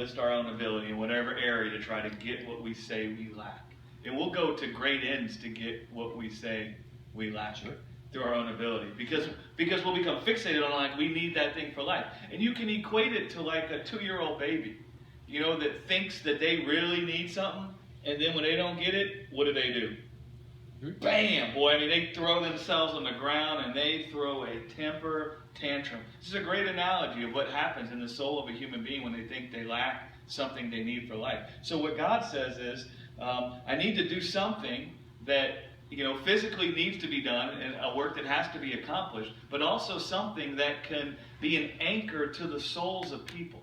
enlist our own ability in whatever area to try to get what we say we lack. And we'll go to great ends to get what we say we lack through our own ability. Because we'll become fixated on like we need that thing for life. And you can equate it to like a 2-year-old baby, that thinks that they really need something, and then when they don't get it, what do? Bam! Boy, I mean, they throw themselves on the ground and they throw a temper tantrum. This is a great analogy of what happens in the soul of a human being when they think they lack something they need for life. So what God says is, I need to do something that physically needs to be done, and a work that has to be accomplished, but also something that can be an anchor to the souls of people.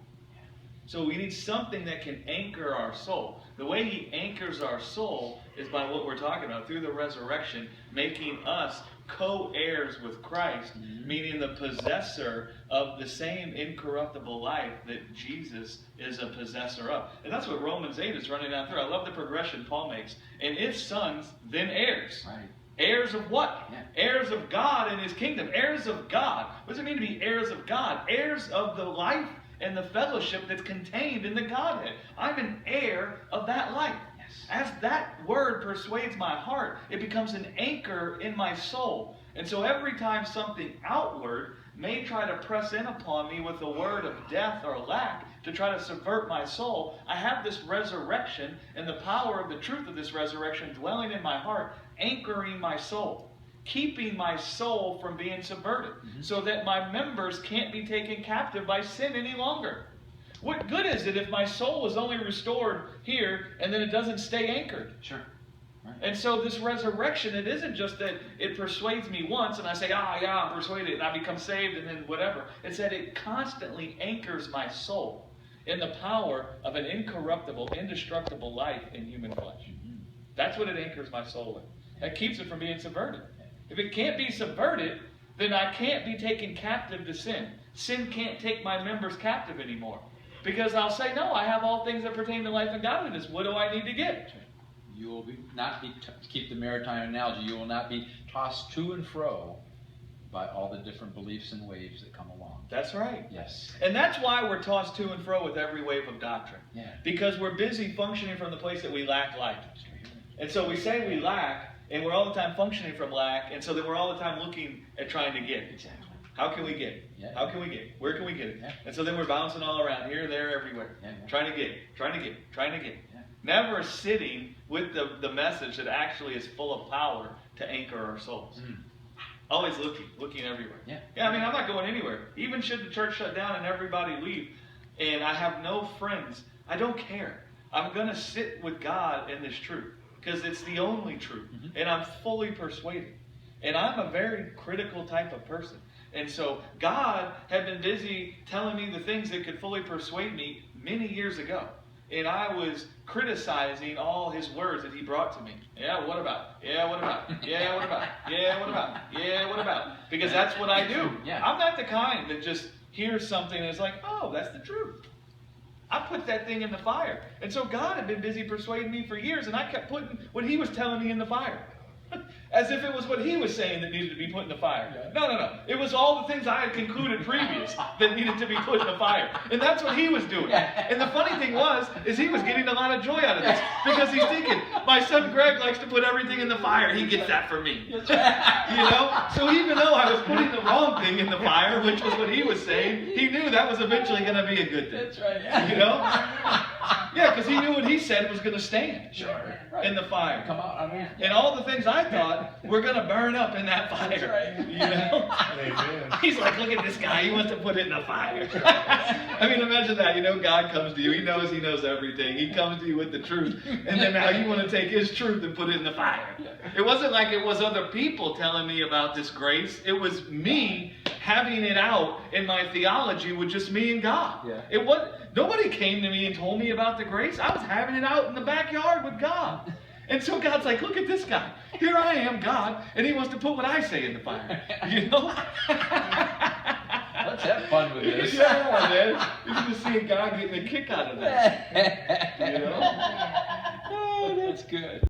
So we need something that can anchor our soul. The way he anchors our soul is by what we're talking about, through the resurrection, making us co-heirs with Christ, meaning the possessor of the same incorruptible life that Jesus is a possessor of. And that's what Romans 8 is running down through. I love the progression Paul makes. And if sons, then heirs. Right. Heirs of what? Yeah. Heirs of God and his kingdom. Heirs of God. What does it mean to be heirs of God? Heirs of the life and the fellowship that's contained in the Godhead. I'm an heir of that life. Yes. As that word persuades my heart, it becomes an anchor in my soul. And so every time something outward may try to press in upon me with a word of death or lack to try to subvert my soul, I have this resurrection and the power of the truth of this resurrection dwelling in my heart, anchoring my soul, keeping my soul from being subverted, so that my members can't be taken captive by sin any longer. What good is it if my soul is only restored here and then it doesn't stay anchored? Sure. Right. And so this resurrection, it isn't just that it persuades me once and I say, I'm persuaded, and I become saved and then whatever. It's that it constantly anchors my soul in the power of an incorruptible, indestructible life in human flesh. That's what it anchors my soul in. That keeps it from being subverted. If it can't be subverted, then I can't be taken captive to sin. Sin can't take my members captive anymore. Because I'll say, no, I have all things that pertain to life and godliness. What do I need to get? You will to keep the maritime analogy, you will not be tossed to and fro by all the different beliefs and waves that come along. That's right. Yes. And that's why we're tossed to and fro with every wave of doctrine. Yeah. Because we're busy functioning from the place that we lack life. And so we say we lack, and we're all the time functioning from lack, and so then we're all the time looking at trying to get. Exactly. How can we get it? Yeah. How can we get it? Where can we get it? Yeah. And so then we're bouncing all around, here, there, everywhere. Yeah. Trying to get it, trying to get it, trying to get it. Yeah. Never sitting with the message that actually is full of power to anchor our souls. Always looking everywhere. Yeah. I mean, I'm not going anywhere. Even should the church shut down and everybody leave, and I have no friends, I don't care. I'm going to sit with God in this truth, because it's the only truth. And I'm fully persuaded. And I'm a very critical type of person. And so God had been busy telling me the things that could fully persuade me many years ago. And I was criticizing all his words that he brought to me. Yeah, what about? Yeah, what about? Yeah, what about? Yeah, what about? Yeah, what about? Because that's what I do. Yeah. I'm not the kind that just hears something and is like, oh, that's the truth. I put that thing in the fire. And so God had been busy persuading me for years, and I kept putting what he was telling me in the fire. As if it was what he was saying that needed to be put in the fire. No. It was all the things I had concluded previous that needed to be put in the fire. And that's what he was doing. And the funny thing is he was getting a lot of joy out of this. Because he's thinking, my son Greg likes to put everything in the fire. He gets that from me. So even though I was putting the wrong thing in the fire, which was what he was saying, he knew that was eventually going to be a good thing. That's right. Yeah, because he knew what he said was going to stand in the fire. Come out. And all the things I thought were going to burn up in that fire. That's right. Amen. He's like, look at this guy. He wants to put it in the fire. I mean, imagine that. God comes to you. He knows everything. He comes to you with the truth. And then now you want to take his truth and put it in the fire. It wasn't like it was other people telling me about this grace. It was me having it out in my theology with just me and God. Yeah. Nobody came to me and told me about the grace. I was having it out in the backyard with God. And so God's like, look at this guy. Here I am, God, and he wants to put what I say in the fire. Let's have fun with this. Yeah, man. You can just see a guy getting a kick out of that. Oh, that's good.